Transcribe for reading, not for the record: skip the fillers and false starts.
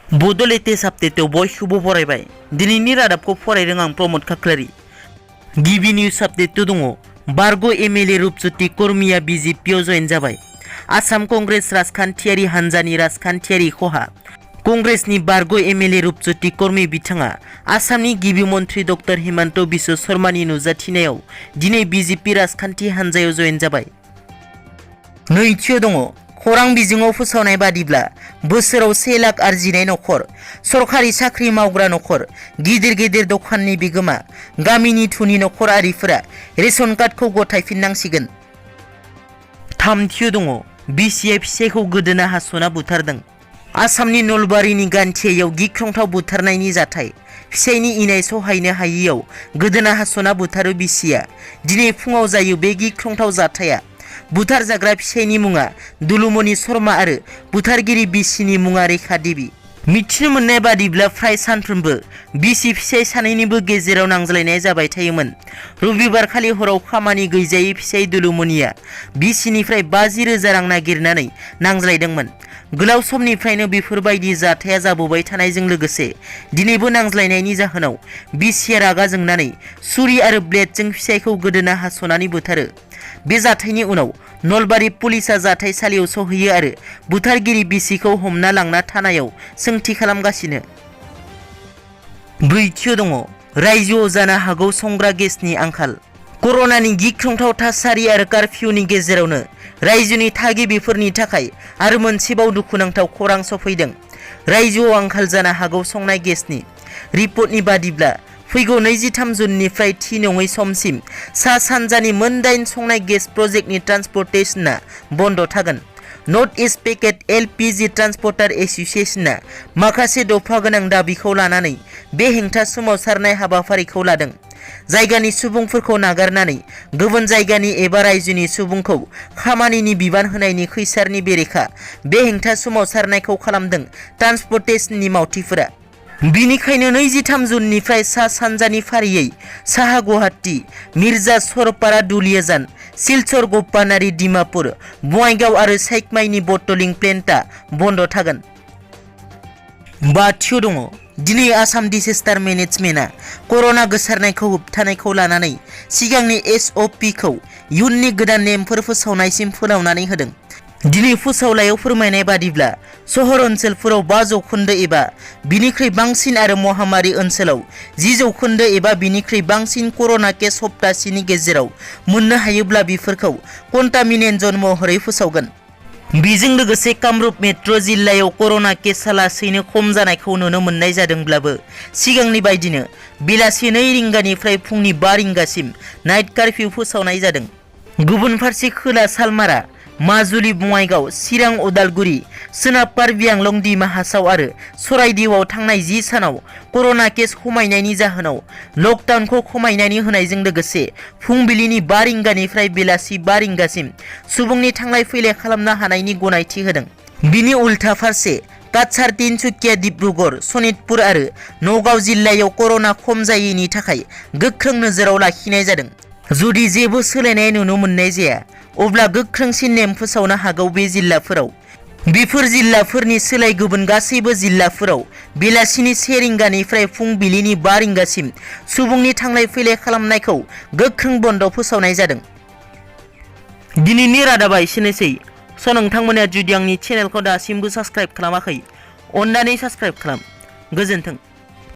बड' लेटेस्ट आपडेटआव बयखौबो बरायबाय। दिनैनि रादाबखौ फरायदों आं प्रमद खाख्लारि। गिबि निउज आपडेटआव दङ बारग' एमएलए रुपज्योति कर्मीया बिजेपिआव जयेन जाबाय। आसाम कंग्रेस राजखान्थियारि हान्जानि राजखान्थियारि खहा। कंग्रेसनि बारग' एमएलए रुपज्योति कर्मी बिथाङा आसामनि गिबि मन्थ्रि डक्टर हिमन्त बिश्व शर्मानि नुजाथिनायाव दिनै बिजेपि राजखान्थि हान्जायाव जयेन जाबाय। नैथियाव दङ खौरां बिजोङाव फोसावनाय बादिब्ला बोसोराव 1 लाख आरजिनाय नखर, सरखारि साख्रि मावग्रा नखर, गिदिर गिदिर दखाननि बिगोमा, गामिनि धुनि नखरारिफोरा रेशन कार्डखौ गथायफिननांसिगोन। थामथियाव दङ बिसिया फिसायखौ गोदोना हास'ना बुथारदों। आसामनि नलबारिनि गान्थियायाव गिख्रंथाव बुथारनायनि जाथाय। फिसायनि इनाय सहायनो हायियाव गोदोना हास'ना बुथारो बिसिया। दिनै फुङाव जायो बे गिख्रंथाव जाथाया। बुथार जाग्रा फिसायनि मुङा दुलुमणि शर्मा आरो बुथारगिरि बिसिनि मुङा रेखा देबी। मिथिनो मोननाय बादिब्ला फ्राय सानफ्रोमबो बिसि फिसाय सानैनिबो गेजेराव नांज्लायनाय जाबाय थायोमोन। रबिबार खालि हराव खामानि गैजायै फिसाय दुलुमणिया बिसिनिफ्राय 50,000 रां नागिरनानै नांज्लायदोंमोन। गोलाव समनिफ्रायनो बेफोरबायदि जाथाया जाबोबाय थानायजों लोगोसे दिनैबो नांज्लायनायनि जाहोनाव बिसिया रागा जोंनानै सुरि आरो ब्लेडजों फिसायखौ गोदोना हास'नानै बुथारो। बे जाथायनि उनाव नलबारि पुलिसा जाथायसालियाव सहैयो आरो बुथारगिरि बिसिखौ हमना लांना थानायाव सोंथि खालामगासिनो। ब्रैथियाव दङ रायजोआव जानो हागौ संग्रा गेसनि आंखाल। कर'नानि गिख्रंथाव थासारि आरो कार्फिउनि गेजेरावनो रायजोनि थागिबिफोरनि थाखाय आरो मोनसेबाव दुखुनांथाव खौरां सफैदों। रायजोआव आंखाल जानो हागौ संनाय गेसनि। रिपर्टनि बादिब्ला फैगौ 23 जुननिफ्राय थि नङै समसिम सा सानजानि मोन 8 संनाय गेस प्रजेक्टनि ट्रान्सपर्टेशनआ बन्द थागोन। नर्थ इस्ट पेकेट एलपिजि ट्रान्सपर्टार एसोसिएशनआ माखासे दफा गोनां दाबिखौ लानानै बे हेंथा सोमावसारनाय हाबाफारिखौ लादों। जायगानि सुबुंफोरखौ नागारनानै गुबुन जायगानि एबा रायजोनि सुबुंखौ खामानिनि बिबान होनायनि खैसारनि बेरेखा बे हेंथा सोमावसारनायखौ खालामदों ट्रान्सपर्टेशननि मावथिफोरा। बिनिखायनो 23 जुननिफ्राय सा सानजानि फारियै साहा गुवाहाटी, मिर्जा सरपारा दुलियाजान, सिलचर गोपानारी डिमापुर, बङाइगाव आरो साइकमाइनि बटलिं प्लेन्टआ बन्द थागोन। बाथियाव दङ दिनै आसाम डिसेस्टार मेनेजमेन्टआ कर'ना गोसारनायखौ होबथानायखौ लानानै सिगांनि एसअपिखौ इयुननि गोदान नेमफोर फोसावनायसिम फोलावनानै होदों। दिनै फोसावलायाव फोरमायनाय बादिब्ला सहर ओनसोलफोराव 5% एबा बिनिख्रुइ बांसिन आरो महामारी ओनसोलाव 10% एबा बिनिख्रुइ बांसिन कर'ना केस सप्तासेनि गेजेराव मोननो हायोब्ला बेफोरखौ कन्टामिनेन्ट जन महरै फोसावगोन। बेजों लोगोसे कामरुप मेट्र' जिल्लायाव कर'ना केसआ लासैनो खम जानायखौ नुनो मोननाय जादोंब्लाबो सिगांनि बायदिनो बेलासि 2 रिंगानिफ्राय फुंनि 5 रिंगासिम नाइट कार्फिउ फोसावनाय जादों। गुबुन फारसे खोला सालमारा, माजुलि, बङाइगाव, चिरां, उदालगुरि, सोनाब कार्बि आंलं, दिमा हासाव आरो चराइदेउआव थांनाय 10 सानाव कर'ना केस खमायनायनि जाहोनाव लकडाउनखौ खमायनानै होनायजों लोगोसे फुंबिलिनि 5 रिंगानिफ्राय बेलासि 5 रिंगासिम सुबुंनि थांलाय फैलाय खालामनो हानायनि गनायथि होदों। बिनि उल्था फारसे काछार, तिनसुकिया, डिब्रुगड़, सनितपुर आरो नगाव जिल्लायाव कर'ना खम जायैनि थाखाय गोख्रों नोजोराव लाखिनाय जादों। जुदि जेबो सोलायनाय नुनो मोननाय जाया अब्ला गोख्रोंसिन नेम फोसावनो हागौ बे जिल्लाफोराव। बेफोर जिल्लाफोरनि सोलाय गुबुन गासैबो जिल्लाफोराव बेलासिनि 1 रिंगानिफ्राय फुंबिलिनि 5 रिंगासिम सुबुंनि थांलाय फैलाय खालामनायखौ गोख्रों बन्द फोसावनाय जादों। दिनैनि रादाबा एसेनोसै। नोंथांमोना जुदि आंनि चेनेलखौ दासिमबो साबस्क्राइब खालामाखै अन्नानै साबस्क्राइब खालाम। गोजोन्थों।